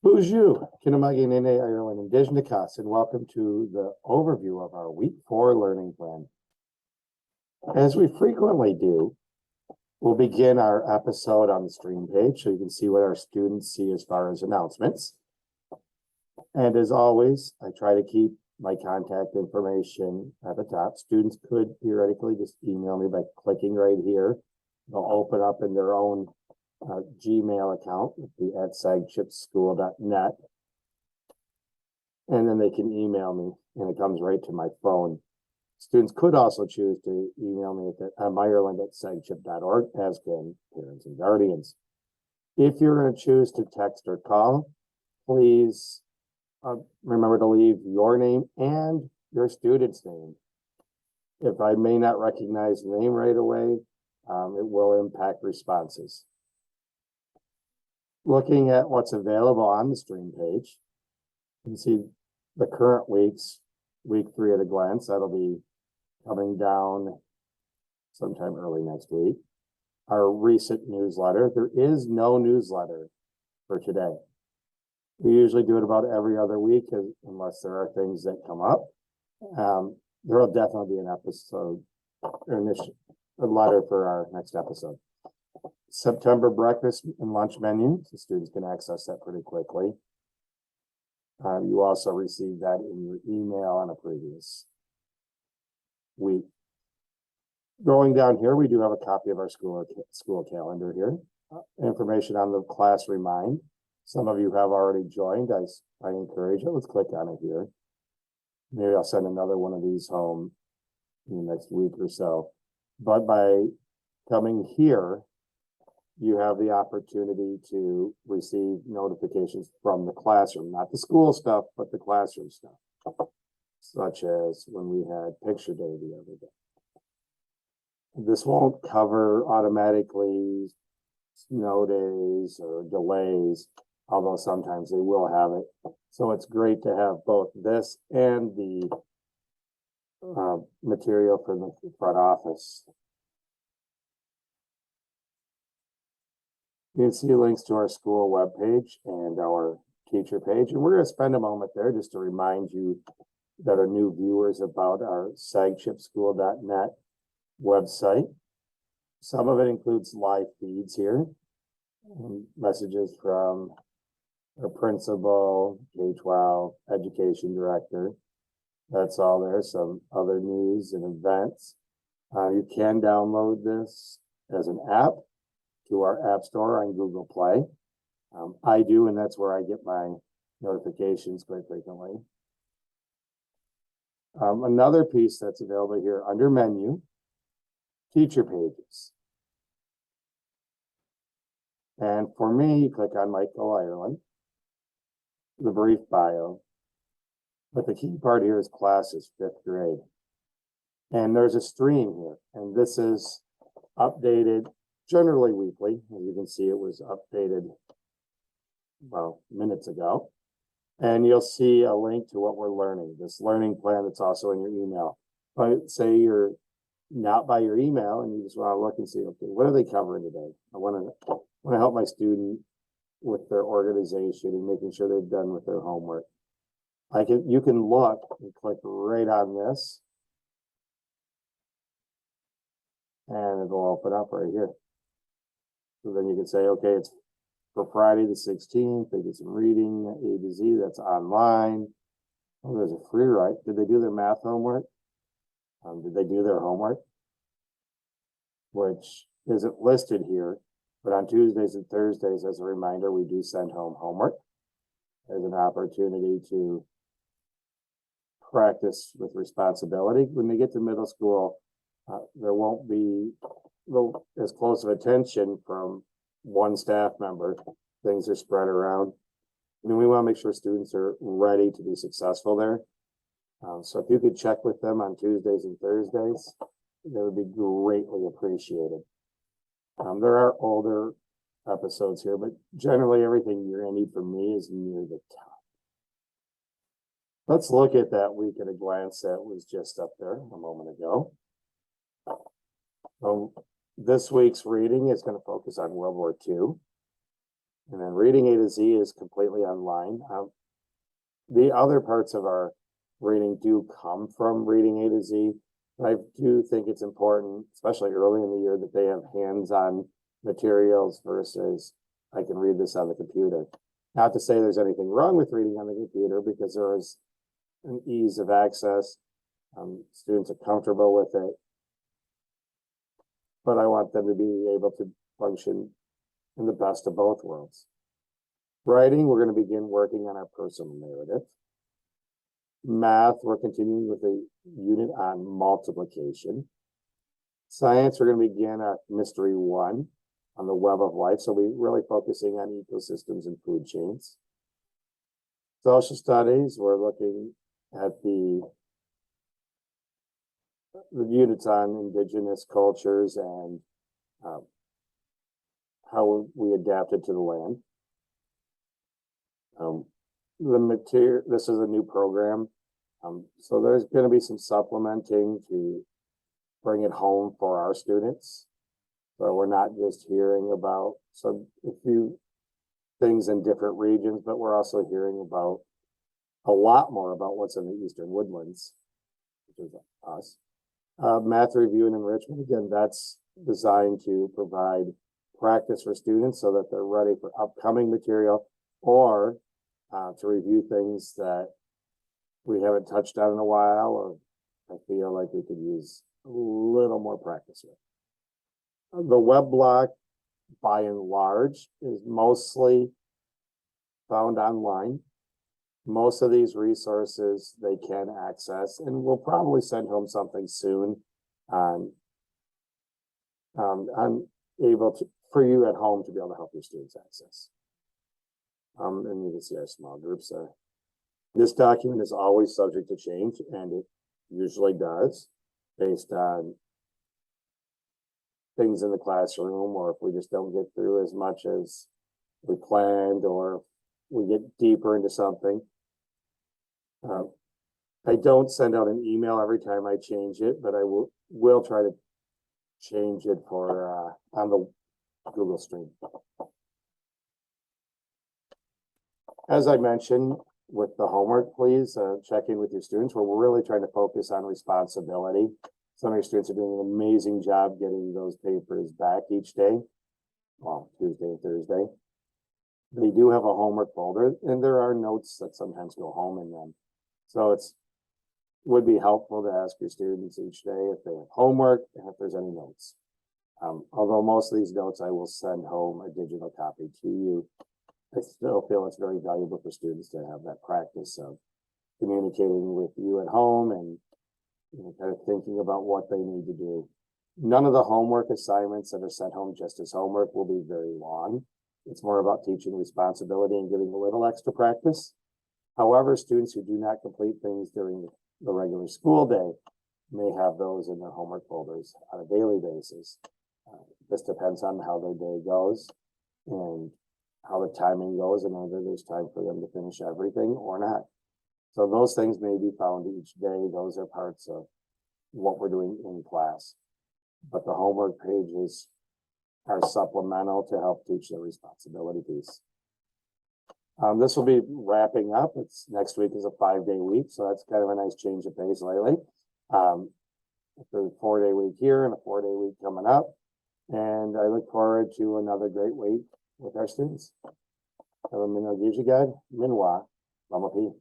Bonjour, Kinamagi Nene Ireland Indigenous, and welcome to the overview of our Week 4 learning plan. As we frequently do, we'll begin our episode on the stream page so you can see what our students see as far as announcements. And as always, I try to keep my contact information at the top. Students could theoretically just email me by clicking right here. They'll open up in their own Gmail account, the at sagchipschool.net, and then they can email me, and it comes right to my phone. Students could also choose to email me at Ireland@sagchip.org, as can parents and guardians. If you're going to choose to text or call, please remember to leave your name and your student's name. If I may not recognize the name right away, it will impact responses. Looking at what's available on the stream page, you can see the current week's week 3 at a glance. That'll be coming down sometime early next week. Our recent newsletter. There is no newsletter for today. We usually do it about every other week, unless there are things that come up. There will definitely be an episode, a letter for our next episode. September breakfast and lunch menu, so students can access that pretty quickly. You also received that in your email on a previous week. Going down here, we do have a copy of our school calendar here. Information on the class remind. Some of you have already joined. I encourage it. Let's click on it here. Maybe I'll send another one of these home in the next week or so. But by coming here, you have the opportunity to receive notifications from the classroom, not the school stuff, but the classroom stuff, such as when we had picture day the other day. This won't cover automatically snow days or delays, although sometimes they will have it. So it's great to have both this and the material for the front office. You can see links to our school webpage and our teacher page. And we're going to spend a moment there just to remind you that are new viewers about our sagchipschool.net website. Some of it includes live feeds here, messages from our principal, K-12, education director. That's all there. Some other news and events. You can download this as an app to our app store on Google Play. I do, and that's where I get my notifications quite frequently. Another piece that's available here under menu, teacher pages. And for me, you click on Michael Ireland, the brief bio. But the key part here is classes, 5th grade. And there's a stream here, and this is updated generally weekly. As you can see, it was updated, well, minutes ago. And you'll see a link to what we're learning, this learning plan that's also in your email. But say you're not by your email and you just want to look and see, okay, what are they covering today? I want to help my student with their organization and making sure they're done with their homework. You can look and click right on this, and it'll open up right here. So then you can say, okay, it's for Friday the 16th. They get some reading A to Z. That's online. Oh, there's a free write. Did they do their math homework? Did they do their homework? Which isn't listed here, but on Tuesdays and Thursdays, as a reminder, we do send home homework as an opportunity to practice with responsibility. When they get to middle school, there won't be as close of attention from one staff member. Things are spread around. And we want to make sure students are ready to be successful there. So if you could check with them on Tuesdays and Thursdays, that would be greatly appreciated. There are older episodes here, but generally everything you're going to need from me is near the top. Let's look at that week at a glance that was just up there a moment ago. This week's reading is going to focus on World War II. And then reading A to Z is completely online. The other parts of our reading do come from reading A to Z. I do think it's important, especially early in the year, that they have hands-on materials versus I can read this on the computer. Not to say there's anything wrong with reading on the computer, because there is an ease of access. Students are comfortable with it, but I want them to be able to function in the best of both worlds. Writing, we're going to begin working on our personal narrative. Math, we're continuing with a unit on multiplication. Science, we're going to begin at Mystery 1 on the web of life. So we're really focusing on ecosystems and food chains. Social studies, we're looking at the units on indigenous cultures and how we adapted to the land. This is a new program. So there's going to be some supplementing to bring it home for our students. So we're not just hearing about a few things in different regions, but we're also hearing about a lot more about what's in the Eastern Woodlands, which is us. Math review and enrichment, again, that's designed to provide practice for students so that they're ready for upcoming material, or to review things that we haven't touched on in a while, or I feel like we could use a little more practice with. The web block, by and large, is mostly found online. Most of these resources they can access, and we'll probably send home something soon on I'm able to for you at home to be able to help your students access. And you can see our small groups there. This document is always subject to change, and it usually does, based on things in the classroom, or if we just don't get through as much as we planned, or we get deeper into something. I don't send out an email every time I change it, but I will try to change it for on the Google Stream. As I mentioned, with the homework, please check in with your students. We're really trying to focus on responsibility. Some of your students are doing an amazing job getting those papers back each day. Well, Tuesday and Thursday. They do have a homework folder, and there are notes that sometimes go home in them. So would be helpful to ask your students each day if they have homework and if there's any notes. Although most of these notes I will send home a digital copy to you, I still feel it's very valuable for students to have that practice of communicating with you at home and kind of thinking about what they need to do. None of the homework assignments that are sent home just as homework will be very long. It's more about teaching responsibility and giving a little extra practice. However, students who do not complete things during the regular school day may have those in their homework folders on a daily basis. This depends on how their day goes and how the timing goes, and whether there's time for them to finish everything or not. So those things may be found each day. Those are parts of what we're doing in class. But the homework pages are supplemental to help teach the responsibility piece. This will be wrapping up. Next week is a 5-day week, so that's kind of a nice change of pace lately. There's a 4-day week here and a 4-day week coming up. And I look forward to another great week with our students. Minwa, Lamapi.